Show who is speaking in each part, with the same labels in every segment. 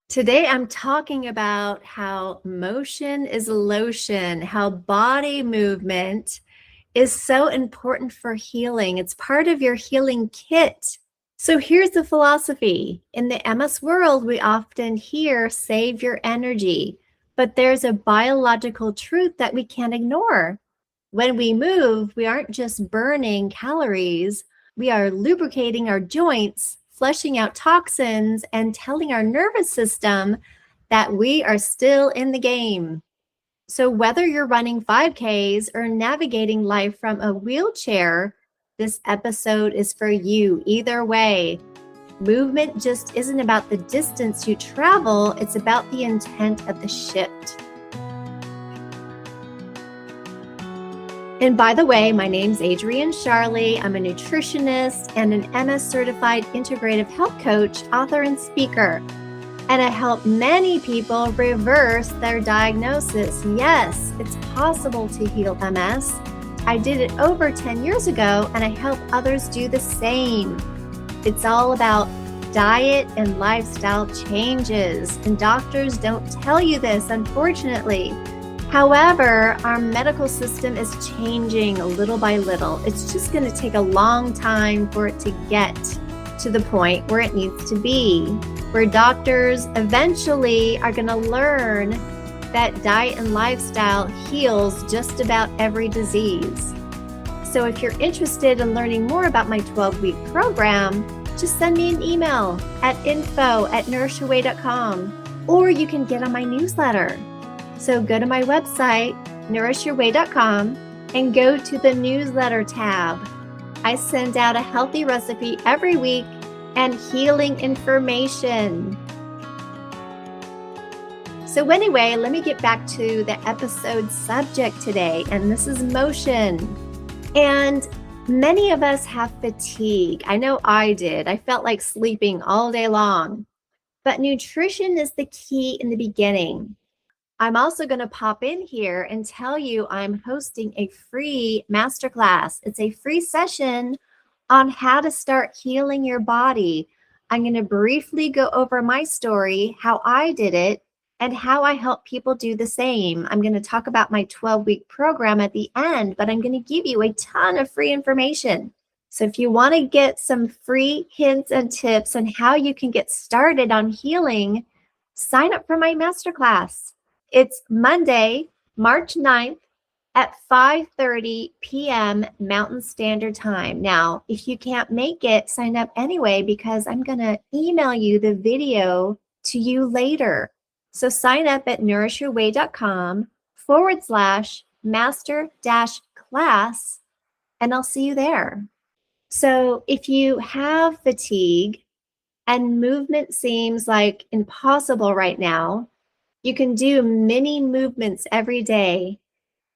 Speaker 1: Today, I'm talking about how motion is lotion, how body movement is so important for healing. It's part of your healing kit. So here's the philosophy. In the MS world, we often hear save your energy, but there's a biological truth that we can't ignore. When we move, we aren't just burning calories, we are lubricating our joints, flushing out toxins, and telling our nervous system that we are still in the game. So, whether you're running 5Ks or navigating life from a wheelchair, this episode is for you. Either way, movement just isn't about the distance you travel, it's about the intent of the shift. And by the way, my name's Adrienne Charlie. I'm a nutritionist and an MS certified integrative health coach, author, and speaker. And I help many people reverse their diagnosis. Yes, it's possible to heal MS. I did it over 10 years ago, and I help others do the same. It's all about diet and lifestyle changes, and doctors don't tell you this, unfortunately. However, our medical system is changing little by little. It's just going to take a long time for it to get to the point where it needs to be, where doctors eventually are going to learn that diet and lifestyle heals just about every disease. So if you're interested in learning more about my 12-week program, just send me an email at info@nourishyourway.com, or you can get on my newsletter. So go to my website, nourishyourway.com, and go to the newsletter tab. I send out a healthy recipe every week and healing information. So anyway, let me get back to the episode subject today, and this is motion. And many of us have fatigue. I know I did. I felt like sleeping all day long. But nutrition is the key in the beginning. I'm also going to pop in here and tell you I'm hosting a free masterclass. It's a free session on how to start healing your body. I'm going to briefly go over my story, how I did it, and how I help people do the same. I'm going to talk about my 12-week program at the end, but I'm going to give you a ton of free information. So if you want to get some free hints and tips on how you can get started on healing, sign up for my masterclass. It's Monday, March 9th at 5:30 p.m. Mountain Standard Time. Now, if you can't make it, sign up anyway, because I'm going to email you the video to you later. So sign up at nourishyourway.com/master-class, and I'll see you there. So if you have fatigue and movement seems like impossible right now, you can do mini movements every day.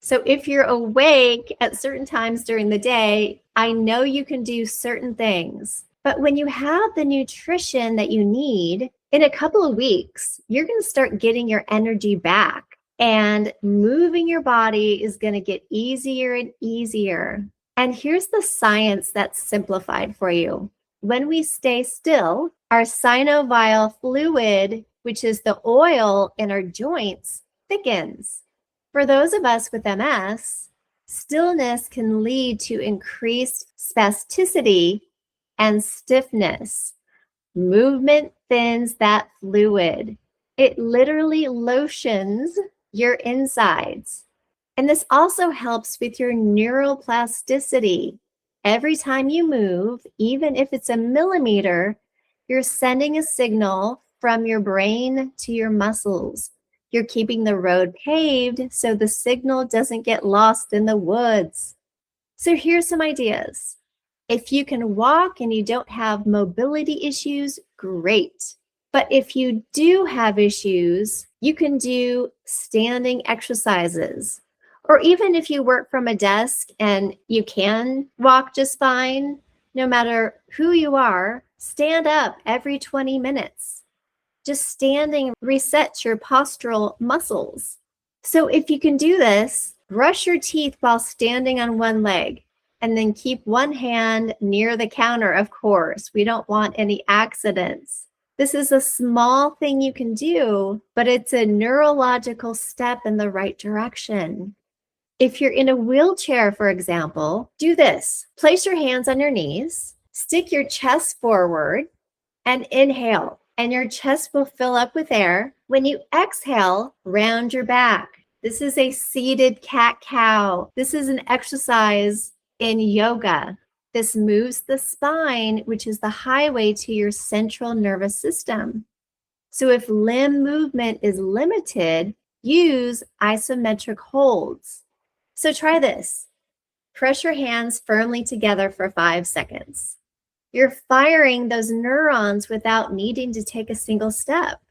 Speaker 1: So if you're awake at certain times during the day, I know you can do certain things. But when you have the nutrition that you need, in a couple of weeks, you're going to start getting your energy back. And moving your body is going to get easier and easier. And here's the science that's simplified for you. When we stay still, our synovial fluid, which is the oil in our joints, thickens. For those of us with MS, stillness can lead to increased spasticity and stiffness. Movement thins that fluid. It literally lotions your insides. And this also helps with your neuroplasticity. Every time you move, even if it's a millimeter, you're sending a signal from your brain to your muscles. You're keeping the road paved so the signal doesn't get lost in the woods. So here's some ideas. If you can walk and you don't have mobility issues, great. But if you do have issues, you can do standing exercises. Or even if you work from a desk and you can walk just fine, no matter who you are, stand up every 20 minutes. Just standing resets your postural muscles. So if you can do this, brush your teeth while standing on one leg, and then keep one hand near the counter, of course. We don't want any accidents. This is a small thing you can do, but it's a neurological step in the right direction. If you're in a wheelchair, for example, do this. Place your hands on your knees, stick your chest forward, and inhale, and your chest will fill up with air. When you exhale, round your back. This is a seated cat-cow. This is an exercise in yoga. This moves the spine, which is the highway to your central nervous system. So if limb movement is limited, use isometric holds. So try this. Press your hands firmly together for 5 seconds. You're firing those neurons without needing to take a single step.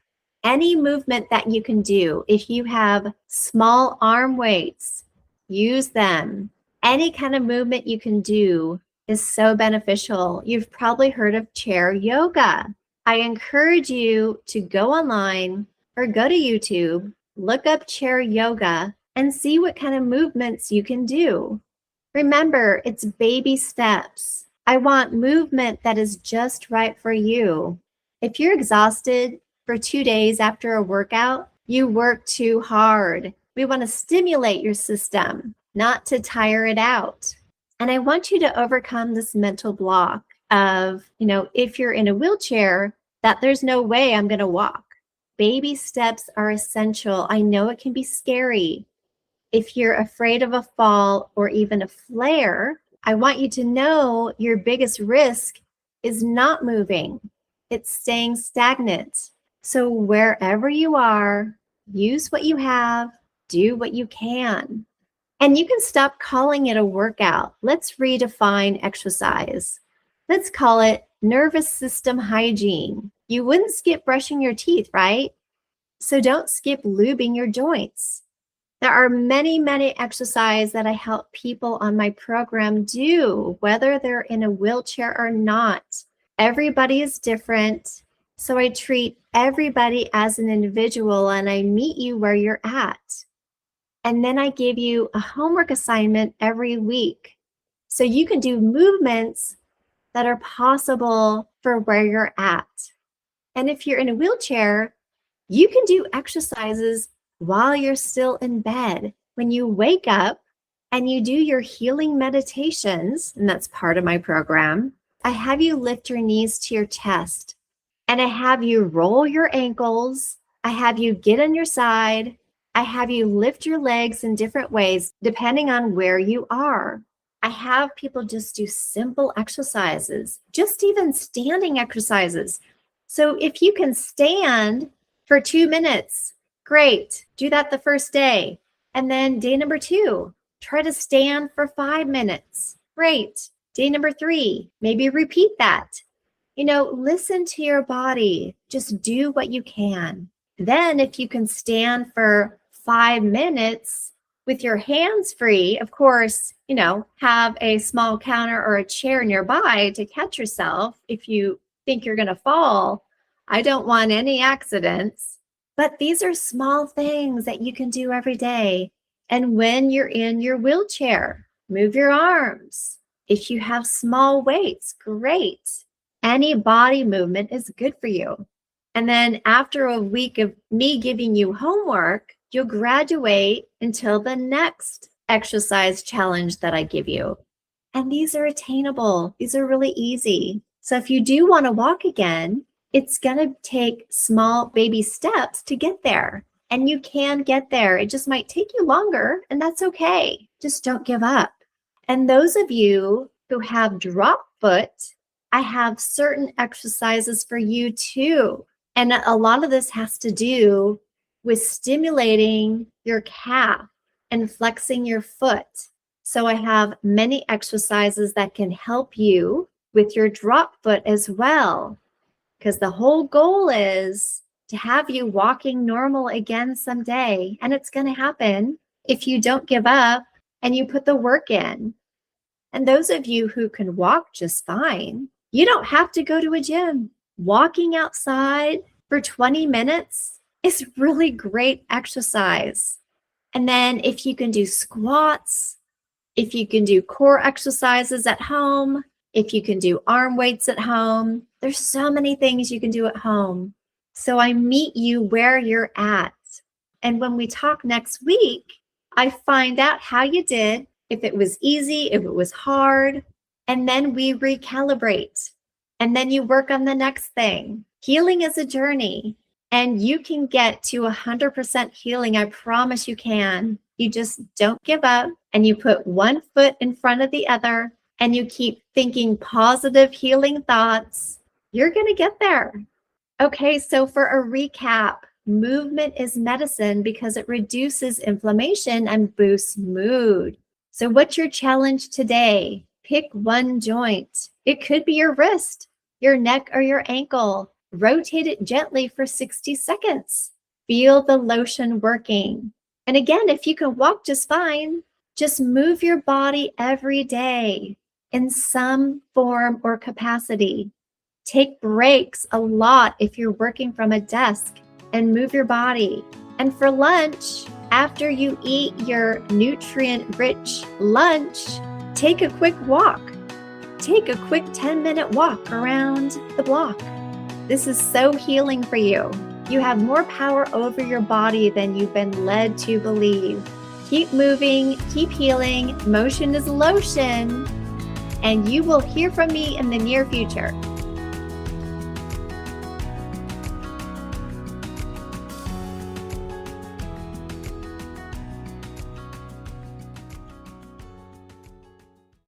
Speaker 1: Any movement that you can do, if you have small arm weights, use them. Any kind of movement you can do is so beneficial. You've probably heard of chair yoga. I encourage you to go online or go to YouTube, look up chair yoga, and see what kind of movements you can do. Remember, it's baby steps. I want movement that is just right for you. If you're exhausted for 2 days after a workout, you work too hard. We want to stimulate your system, not to tire it out. And I want you to overcome this mental block of, if you're in a wheelchair, that there's no way I'm going to walk. Baby steps are essential. I know it can be scary. If you're afraid of a fall or even a flare, I want you to know your biggest risk is not moving. It's staying stagnant. So wherever you are, use what you have, do what you can. And you can stop calling it a workout. Let's redefine exercise. Let's call it nervous system hygiene. You wouldn't skip brushing your teeth, right? So don't skip lubing your joints. There are many, many exercises that I help people on my program do, whether they're in a wheelchair or not. Everybody is different. So I treat everybody as an individual and I meet you where you're at. And then I give you a homework assignment every week. So you can do movements that are possible for where you're at. And if you're in a wheelchair, you can do exercises while you're still in bed. When you wake up and you do your healing meditations, and that's part of my program, I have you lift your knees to your chest and I have you roll your ankles. I have you get on your side. I have you lift your legs in different ways, depending on where you are. I have people just do simple exercises, just even standing exercises. So if you can stand for 2 minutes, great. Do that the first day. And then day number 2, try to stand for 5 minutes. Great. Day number 3, maybe repeat that. Listen to your body. Just do what you can. Then if you can stand for 5 minutes with your hands free, of course, have a small counter or a chair nearby to catch yourself if you think you're going to fall. I don't want any accidents. But these are small things that you can do every day. And when you're in your wheelchair, move your arms. If you have small weights, great. Any body movement is good for you. And then after a week of me giving you homework, you'll graduate until the next exercise challenge that I give you. And these are attainable. These are really easy. So if you do want to walk again, it's going to take small baby steps to get there. And you can get there. It just might take you longer, and that's okay. Just don't give up. And those of you who have drop foot, I have certain exercises for you too. And a lot of this has to do with stimulating your calf and flexing your foot. So I have many exercises that can help you with your drop foot as well. Because the whole goal is to have you walking normal again someday. And it's going to happen if you don't give up and you put the work in. And those of you who can walk just fine, you don't have to go to a gym. Walking outside for 20 minutes is really great exercise. And then if you can do squats, if you can do core exercises at home, if you can do arm weights at home, There's so many things you can do at home. So I meet you where you're at. And when we talk next week, I find out how you did, if it was easy, if it was hard, and then we recalibrate. And then you work on the next thing. Healing is a journey, and you can get to 100% healing. I promise you can. You just don't give up, and you put one foot in front of the other, and you keep thinking positive healing thoughts. You're going to get there. Okay, so for a recap, movement is medicine because it reduces inflammation and boosts mood. So what's your challenge today? Pick one joint. It could be your wrist, your neck, or your ankle. Rotate it gently for 60 seconds. Feel the lotion working. And again, if you can walk just fine, just move your body every day in some form or capacity. Take breaks a lot if you're working from a desk, and move your body. And for lunch, after you eat your nutrient-rich lunch, take a quick walk. Take a quick 10-minute walk around the block. This is so healing for you. You have more power over your body than you've been led to believe. Keep moving, keep healing. Motion is lotion. And you will hear from me in the near future.